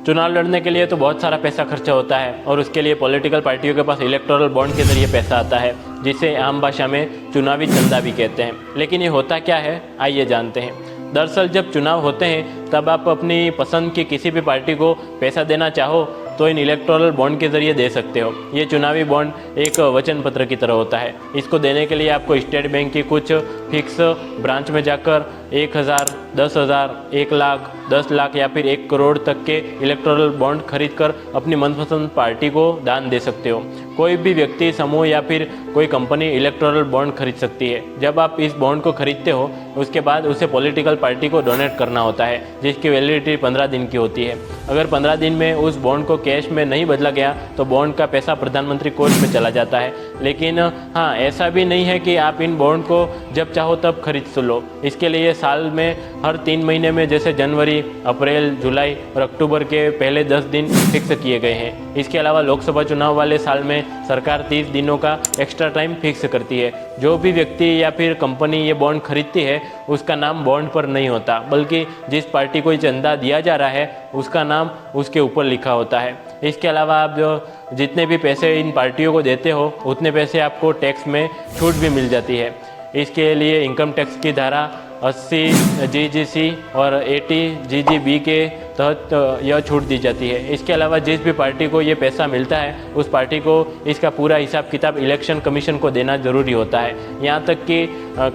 चुनाव लड़ने के लिए तो बहुत सारा पैसा खर्चा होता है और उसके लिए पॉलिटिकल पार्टियों के पास इलेक्टोरल बॉन्ड के जरिए पैसा आता है, जिसे आम भाषा में चुनावी चंदा भी कहते हैं। लेकिन ये होता क्या है, आइए जानते हैं। दरअसल जब चुनाव होते हैं तब आप अपनी पसंद की किसी भी पार्टी को पैसा देना चाहो तो इन इलेक्टोरल बॉन्ड के जरिए दे सकते हो। ये चुनावी बॉन्ड एक वचन पत्र की तरह होता है। इसको देने के लिए आपको स्टेट बैंक की कुछ फिक्स ब्रांच में जाकर 1000, 10,000, 1 लाख, 10 लाख या फिर 1 करोड़ तक के इलेक्टोरल बॉन्ड खरीद कर अपनी मनपसंद पार्टी को दान दे सकते हो। कोई भी व्यक्ति, समूह या फिर कोई कंपनी इलेक्टोरल बॉन्ड खरीद सकती है। जब आप इस बॉन्ड को खरीदते हो उसके बाद उसे पॉलिटिकल पार्टी को डोनेट करना होता है, जिसकी वैलिडिटी 15 दिन की होती है। अगर 15 दिन में उस बॉन्ड को कैश में नहीं बदला गया तो बॉन्ड का पैसा प्रधानमंत्री कोष में चला जाता है। लेकिन हाँ, ऐसा भी नहीं है कि आप इन बॉन्ड को जब चाहो तब खरीद लो। इसके लिए साल में हर 3 महीने में, जैसे जनवरी, अप्रैल, जुलाई और अक्टूबर के पहले 10 दिन फिक्स किए गए हैं। इसके अलावा लोकसभा चुनाव वाले साल में सरकार 30 दिनों का एक्स्ट्रा टाइम फिक्स करती है। जो भी व्यक्ति या फिर कंपनी ये बॉन्ड खरीदती है उसका नाम बॉन्ड पर नहीं होता, बल्कि जिस पार्टी को चंदा दिया जा रहा है उसका नाम उसके ऊपर लिखा होता है। इसके अलावा आप जितने भी पैसे इन पार्टियों को देते हो उतने पैसे आपको टैक्स में छूट भी मिल जाती है। इसके लिए इनकम टैक्स की धारा 80 GGC और 80 GGB के तहत यह छूट दी जाती है। इसके अलावा जिस भी पार्टी को ये पैसा मिलता है उस पार्टी को इसका पूरा हिसाब किताब इलेक्शन कमीशन को देना ज़रूरी होता है। यहाँ तक कि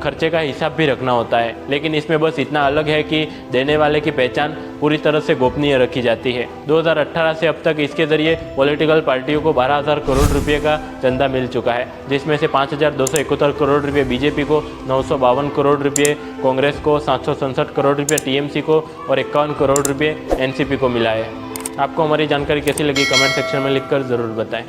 खर्चे का हिसाब भी रखना होता है। लेकिन इसमें बस इतना अलग है कि देने वाले की पहचान पूरी तरह से गोपनीय रखी जाती है। 2018 से अब तक इसके ज़रिए पॉलिटिकल पार्टियों को 12,000 करोड़ रुपये का चंदा मिल चुका है, जिसमें से 5,271 करोड़ रुपये बीजेपी को, 952 करोड़ रुपये कांग्रेस को, 767 करोड़ रुपये TMC को और 51 करोड़ रुपये NCP को मिला है। आपको हमारी जानकारी कैसी लगी कमेंट सेक्शन में लिखकर ज़रूर बताएं।